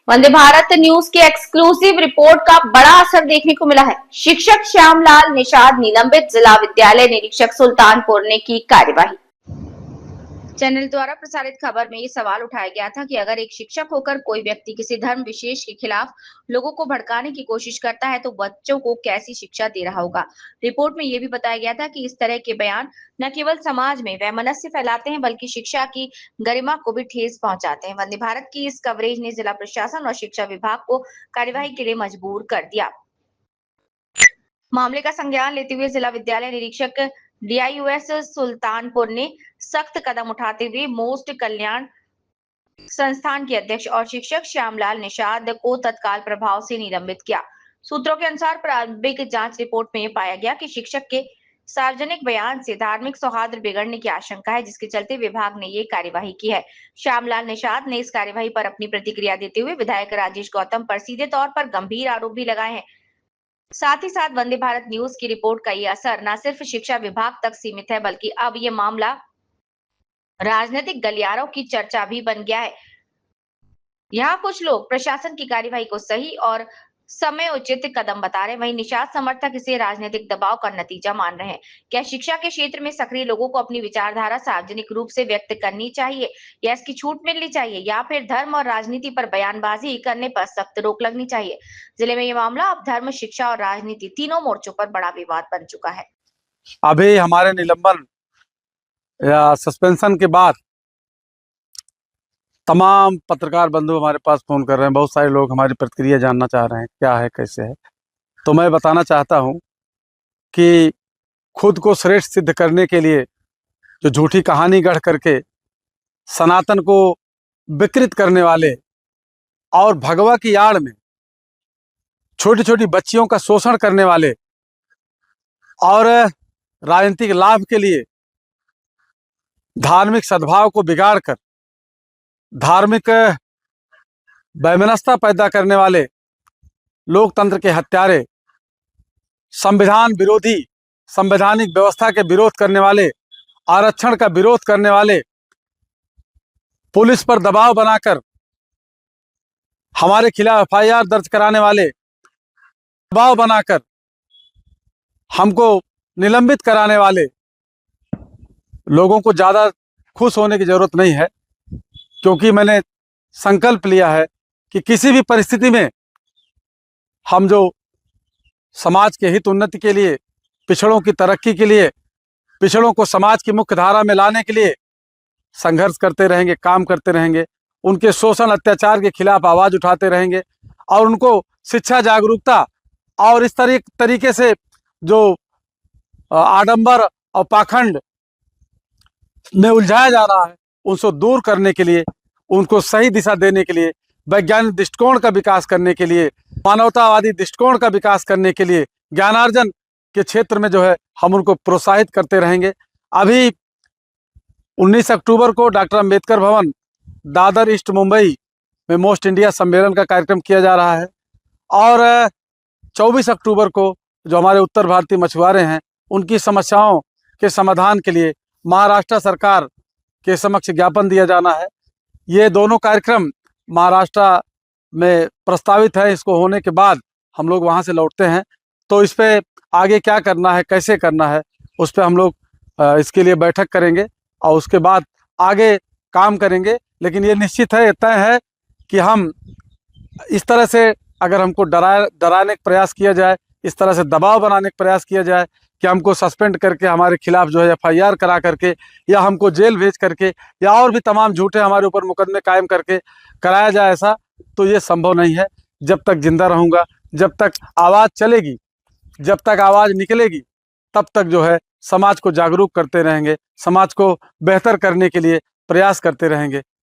Vande Bharat news की exclusive report का बड़ा असर देखने को मिला है। शिक्षक श्यामलाल निषाद निलंबित, जिला विद्यालय निरीक्षक सुल्तानपुर ने की कार्यवाही। चैनल द्वारा प्रसारित खबर में ये सवाल उठाया गया था कि अगर एक शिक्षक होकर कोई व्यक्ति किसी धर्म विशेष के खिलाफ लोगों को भड़काने की कोशिश करता है तो बच्चों को कैसी शिक्षा दे रहा होगा। रिपोर्ट में ये भी बताया गया था कि इस तरह के बयान न केवल समाज में वैमनस्य फैलाते हैं बल्कि शिक्षा की गरिमा को भी ठेस पहुंचाते हैं। वंदे भारत की इस कवरेज ने जिला प्रशासन और शिक्षा विभाग को कार्यवाही के लिए मजबूर कर दिया। मामले का संज्ञान लेते हुए जिला विद्यालय निरीक्षक डीआईयूएस सुल्तानपुर ने सख्त कदम उठाते हुए मोस्ट कल्याण संस्थान के अध्यक्ष और शिक्षक श्यामलाल निषाद को तत्काल प्रभाव से निलंबित किया। सूत्रों के अनुसार प्रारंभिक जांच रिपोर्ट में पाया गया कि शिक्षक के सार्वजनिक बयान से धार्मिक सौहार्द बिगड़ने की आशंका है, जिसके चलते विभाग ने ये कार्यवाही की है। श्यामलाल निषाद ने इस कार्यवाही पर अपनी प्रतिक्रिया देते हुए विधायक राजेश गौतम पर सीधे तौर पर गंभीर आरोप भी लगाए हैं। साथ ही साथ वंदे भारत न्यूज की रिपोर्ट का ये असर न सिर्फ शिक्षा विभाग तक सीमित है बल्कि अब ये मामला राजनीतिक गलियारों की चर्चा भी बन गया है। यहाँ कुछ लोग प्रशासन की कार्यवाही को सही और समय उचित कदम बता रहे हैं, वहीं निषाद समर्थक इसे राजनीतिक दबाव का नतीजा मान रहे हैं। क्या शिक्षा के क्षेत्र में सक्रिय लोगों को अपनी विचारधारा सार्वजनिक रूप से व्यक्त करनी चाहिए या इसकी छूट मिलनी चाहिए, या फिर धर्म और राजनीति पर बयानबाजी करने पर सख्त रोक लगनी चाहिए? जिले में ये मामला अब धर्म, शिक्षा और राजनीति तीनों मोर्चों पर बड़ा विवाद बन चुका है। अभी हमारे निलंबन या सस्पेंशन के बाद तमाम पत्रकार बंधु हमारे पास फ़ोन कर रहे हैं। बहुत सारे लोग हमारी प्रतिक्रिया जानना चाह रहे हैं, क्या है, कैसे है। तो मैं बताना चाहता हूं कि खुद को श्रेष्ठ सिद्ध करने के लिए जो झूठी कहानी गढ़ करके सनातन को विकृत करने वाले और भगवा की आड़ में छोटी छोटी बच्चियों का शोषण करने वाले और राजनीतिक लाभ के लिए धार्मिक सद्भाव को बिगाड़कर धार्मिक वैमनस्यता पैदा करने वाले लोकतंत्र के हत्यारे, संविधान विरोधी, संवैधानिक व्यवस्था के विरोध करने वाले, आरक्षण का विरोध करने वाले, पुलिस पर दबाव बनाकर हमारे खिलाफ एफआईआर दर्ज कराने वाले, दबाव बनाकर हमको निलंबित कराने वाले लोगों को ज़्यादा खुश होने की जरूरत नहीं है, क्योंकि मैंने संकल्प लिया है कि किसी भी परिस्थिति में हम जो समाज के हित उन्नति के लिए, पिछड़ों की तरक्की के लिए, पिछड़ों को समाज की मुख्य धारा में लाने के लिए संघर्ष करते रहेंगे, काम करते रहेंगे, उनके शोषण अत्याचार के खिलाफ आवाज़ उठाते रहेंगे और उनको शिक्षा जागरूकता और इस तरीके से जो आडंबर और पाखंड में उलझाया जा रहा है उनको दूर करने के लिए, उनको सही दिशा देने के लिए, वैज्ञानिक दृष्टिकोण का विकास करने के लिए, मानवतावादी दृष्टिकोण का विकास करने के लिए, ज्ञानार्जन के क्षेत्र में जो है हम उनको प्रोत्साहित करते रहेंगे। अभी 19 अक्टूबर को डॉक्टर अंबेडकर भवन, दादर ईस्ट मुंबई में मोस्ट इंडिया सम्मेलन का कार्यक्रम किया जा रहा है और 24 अक्टूबर को जो हमारे उत्तर भारतीय मछुआरे हैं उनकी समस्याओं के समाधान के लिए महाराष्ट्र सरकार के समक्ष ज्ञापन दिया जाना है। ये दोनों कार्यक्रम महाराष्ट्र में प्रस्तावित है। इसको होने के बाद हम लोग वहाँ से लौटते हैं, तो इस पे आगे क्या करना है, कैसे करना है, उस पर हम लोग इसके लिए बैठक करेंगे और उसके बाद आगे काम करेंगे। लेकिन ये निश्चित है, तय है कि हम इस तरह से अगर हमको डराने का प्रयास किया जाए, इस तरह से दबाव बनाने का प्रयास किया जाए कि हमको सस्पेंड करके हमारे खिलाफ जो है एफआईआर करा करके या हमको जेल भेज करके या और भी तमाम झूठे हमारे ऊपर मुकदमे कायम करके कराया जाए, ऐसा तो ये संभव नहीं है। जब तक जिंदा रहूँगा, जब तक आवाज़ चलेगी, जब तक आवाज़ निकलेगी, तब तक जो है समाज को जागरूक करते रहेंगे, समाज को बेहतर करने के लिए प्रयास करते रहेंगे।